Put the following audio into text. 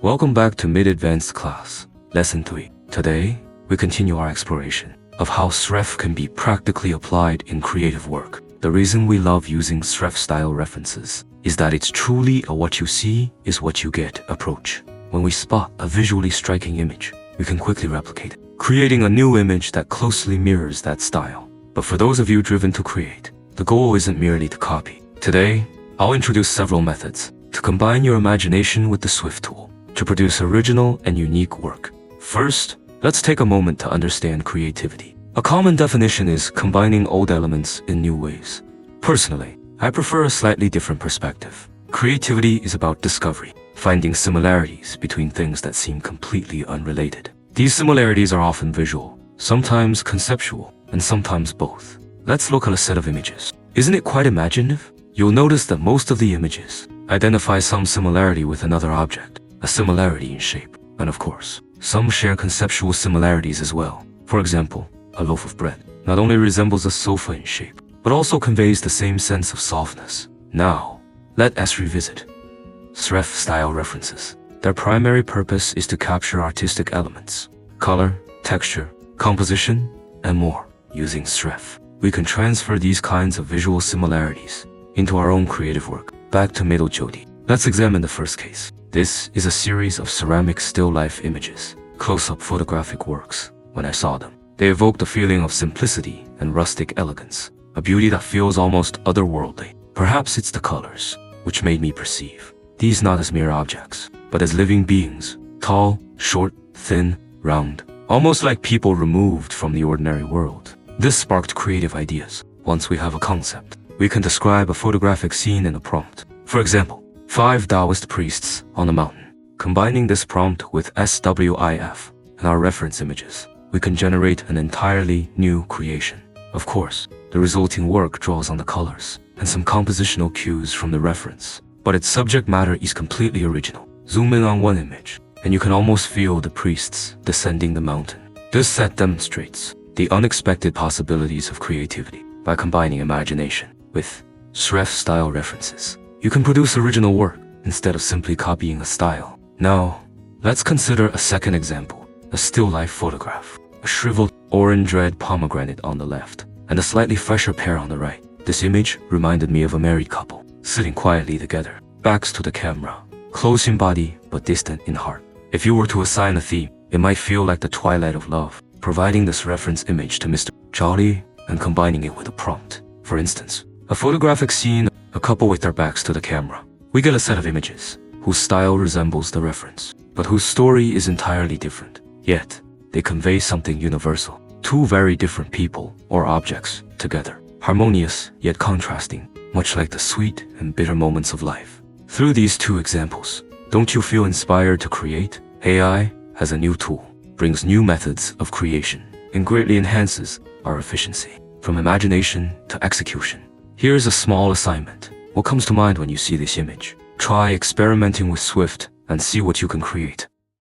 Welcome back to Mid-Advanced Class, Lesson 3. Today, we continue our exploration of how SWIF can be practically applied in creative work. The reason we love using SWIF-style references is that it's truly a what you see is what you get approach. When we spot a visually striking image, we can quickly replicate it, creating a new image that closely mirrors that style. But for those of you driven to create, the goal isn't merely to copy. Today, I'll introduce several methods to combine your imagination with the SWIF tool to produce original and unique work. First, let's take a moment to understand creativity. A common definition is combining old elements in new ways. Personally, I prefer a slightly different perspective. Creativity is about discovery, finding similarities between things that seem completely unrelated. These similarities are often visual, sometimes conceptual, and sometimes both. Let's look at a set of images. Isn't it quite imaginative? You'll notice that most of the images identify some similarity with another object, a similarity in shape, and of course, some share conceptual similarities as well. For example, a loaf of bread not only resembles a sofa in shape, but also conveys the same sense of softness. Now, let us revisit SWIF-style references. Their primary purpose is to capture artistic elements, color, texture, composition, and more. Using SWIF, we can transfer these kinds of visual similarities into our own creative work. Back to middle Jodi. Let's examine the first case. This is a series of ceramic still life images, close-up photographic works. When I saw them, they evoked a feeling of simplicity and rustic elegance, a beauty that feels almost otherworldly. Perhaps it's the colors, which made me perceive these not as mere objects, but as living beings, tall, short, thin, round, almost like people removed from the ordinary world. This sparked creative ideas. Once we have a concept, we can describe a photographic scene in a prompt. For example, 5 Taoist priests on a mountain. Combining this prompt with SWIF and our reference images, we can generate an entirely new creation. Of course, the resulting work draws on the colors and some compositional cues from the reference, but its subject matter is completely original. Zoom in on one image, and you can almost feel the priests descending the mountain. This set demonstrates the unexpected possibilities of creativity. By combining imagination with SWIF-style references, you can produce original work instead of simply copying a style. Now, let's consider a second example, a still life photograph. A shriveled orange-red pomegranate on the left, and a slightly fresher pear on the right. This image reminded me of a married couple, sitting quietly together, backs to the camera, close in body but distant in heart. If you were to assign a theme, it might feel like the twilight of love. Providing this reference image to Mr. Jolly and combining it with a prompt. For instance, a photographic scene, a couple with their backs to the camera. We get a set of images whose style resembles the reference, but whose story is entirely different. Yet, they convey something universal. Two very different people or objects together, harmonious yet contrasting, much like the sweet and bitter moments of life. Through these two examples, don't you feel inspired to create? AI, as a new tool, brings new methods of creation and greatly enhances our efficiency, from imagination to execution. Here's a small assignment. What comes to mind when you see this image? Try experimenting with SWIF and see what you can create.